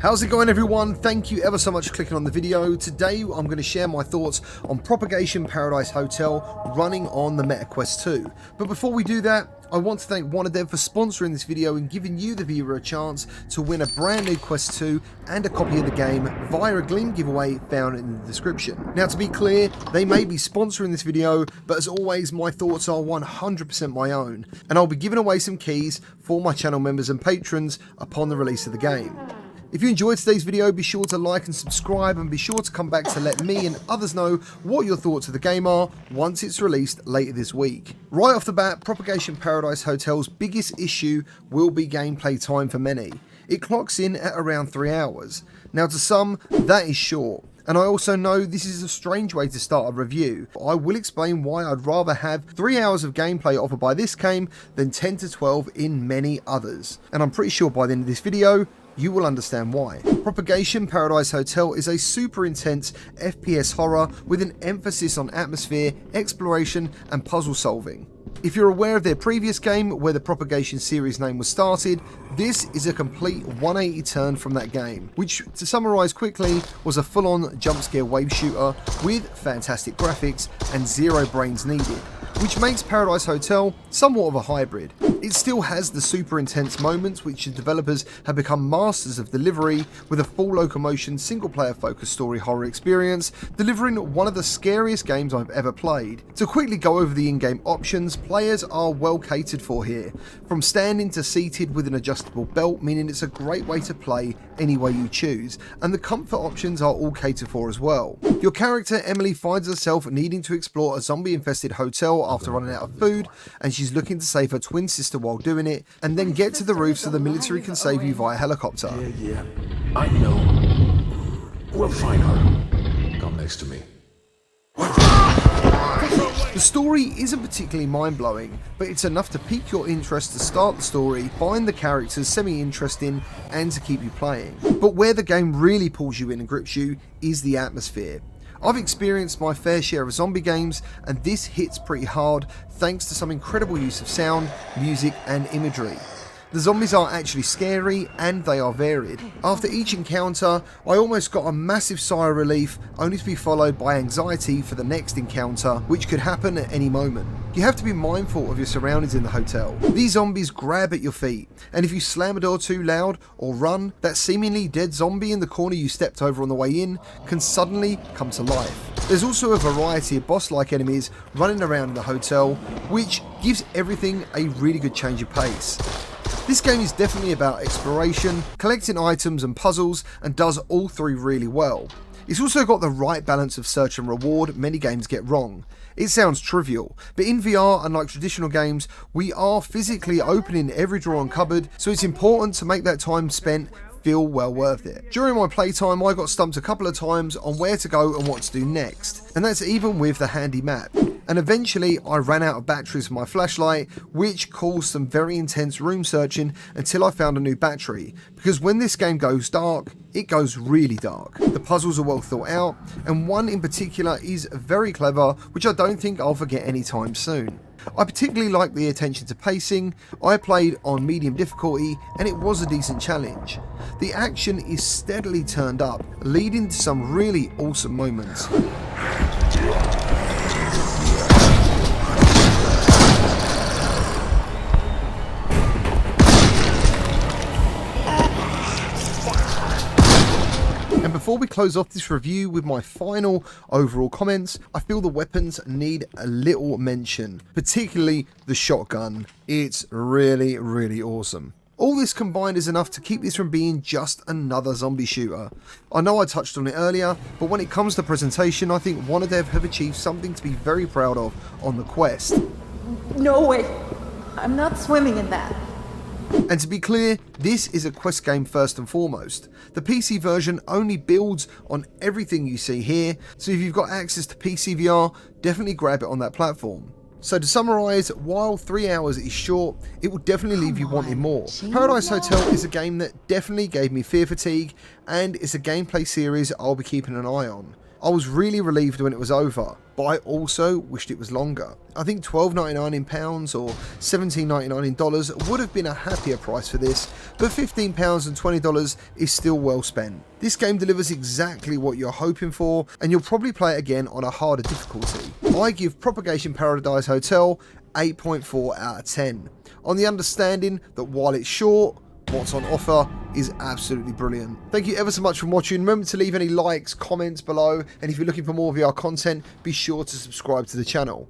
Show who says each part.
Speaker 1: How's it going, everyone? Thank you ever so much for clicking on the video. Today I'm going to share my thoughts on Propagation Paradise Hotel running on the Meta Quest 2. But before we do that, I want to thank WannaDev for sponsoring this video and giving you, the viewer, a chance to win a brand new Quest 2 and a copy of the game via a Gleam giveaway found in the description. Now, to be clear, they may be sponsoring this video, but as always, my thoughts are 100% my own, and I'll be giving away some keys for my channel members and patrons upon the release of the game. If you enjoyed today's video, be sure to like and subscribe, and be sure to come back to let me and others know what your thoughts of the game are once it's released later this week. Right off the bat, Propagation Paradise Hotel's biggest issue will be gameplay time for many. It clocks in at around 3 hours. Now, to some, that is short. And I also know this is a strange way to start a review. I will explain why I'd rather have 3 hours of gameplay offered by this game than 10 to 12 in many others. And I'm pretty sure by the end of this video, you will understand why. Propagation Paradise Hotel is a super intense FPS horror with an emphasis on atmosphere, exploration, and puzzle solving. If you're aware of their previous game, where the Propagation series name was started, this is a complete 180 turn from that game, which, to summarise quickly, was a full-on jump-scare wave shooter with fantastic graphics and zero brains needed, which makes Paradise Hotel somewhat of a hybrid. It still has the super intense moments which the developers have become masters of delivery, with a full locomotion single player focused story horror experience, delivering one of the scariest games I've ever played. To quickly go over the in-game options, players are well catered for here, from standing to seated with an adjustable belt, meaning it's a great way to play any way you choose, and the comfort options are all catered for as well. Your character Emily finds herself needing to explore a zombie infested hotel after running out of food, and she's looking to save her twin sister while doing it, and then get to the roof so the military can save you via helicopter.
Speaker 2: Yeah, I know. We'll find her. Come next to me.
Speaker 1: The story isn't particularly mind-blowing, but it's enough to pique your interest to start the story, find the characters semi-interesting, and to keep you playing. But where the game really pulls you in and grips you is the atmosphere. I've experienced my fair share of zombie games, and this hits pretty hard thanks to some incredible use of sound, music, and imagery. The zombies are actually scary, and they are varied. After each encounter, I almost got a massive sigh of relief, only to be followed by anxiety for the next encounter, which could happen at any moment. You have to be mindful of your surroundings in the hotel. These zombies grab at your feet, and if you slam a door too loud or run, that seemingly dead zombie in the corner you stepped over on the way in can suddenly come to life. There's also a variety of boss-like enemies running around in the hotel, which gives everything a really good change of pace. This game is definitely about exploration, collecting items and puzzles, and does all three really well. It's also got the right balance of search and reward many games get wrong. It sounds trivial, but in VR, unlike traditional games, we are physically opening every drawer and cupboard, so it's important to make that time spent feel well worth it. During my playtime, I got stumped a couple of times on where to go and what to do next, and that's even with the handy map. And eventually I ran out of batteries for my flashlight, which caused some very intense room searching until I found a new battery, because when this game goes dark, it goes really dark. The puzzles are well thought out, and one in particular is very clever, which I don't think I'll forget anytime soon. I particularly like the attention to pacing. I played on medium difficulty, and it was a decent challenge. The action is steadily turned up, leading to some really awesome moments. And before we close off this review with my final overall comments, I feel the weapons need a little mention, particularly the shotgun. It's really, really awesome. All this combined is enough to keep this from being just another zombie shooter. I know I touched on it earlier, but when it comes to presentation, I think WannaDev have achieved something to be very proud of on the Quest.
Speaker 3: No way. I'm not swimming in that.
Speaker 1: And to be clear, this is a Quest game first and foremost. The PC version only builds on everything you see here, so if you've got access to PC VR, definitely grab it on that platform. So to summarise, while 3 hours is short, it will definitely leave you wanting more. Paradise Hotel is a game that definitely gave me fear fatigue, and it's a gameplay series I'll be keeping an eye on. I was really relieved when it was over, but I also wished it was longer. I think $12.99 in pounds or $17.99 in dollars would have been a happier price for this, but £15 and $20 is still well spent. This game delivers exactly what you're hoping for, and you'll probably play it again on a harder difficulty. I give Propagation Paradise Hotel 8.4 out of 10, on the understanding that while it's short, what's on offer is absolutely brilliant. Thank you ever so much for watching. Remember to leave any likes, comments below, and if you're looking for more VR content, be sure to subscribe to the channel.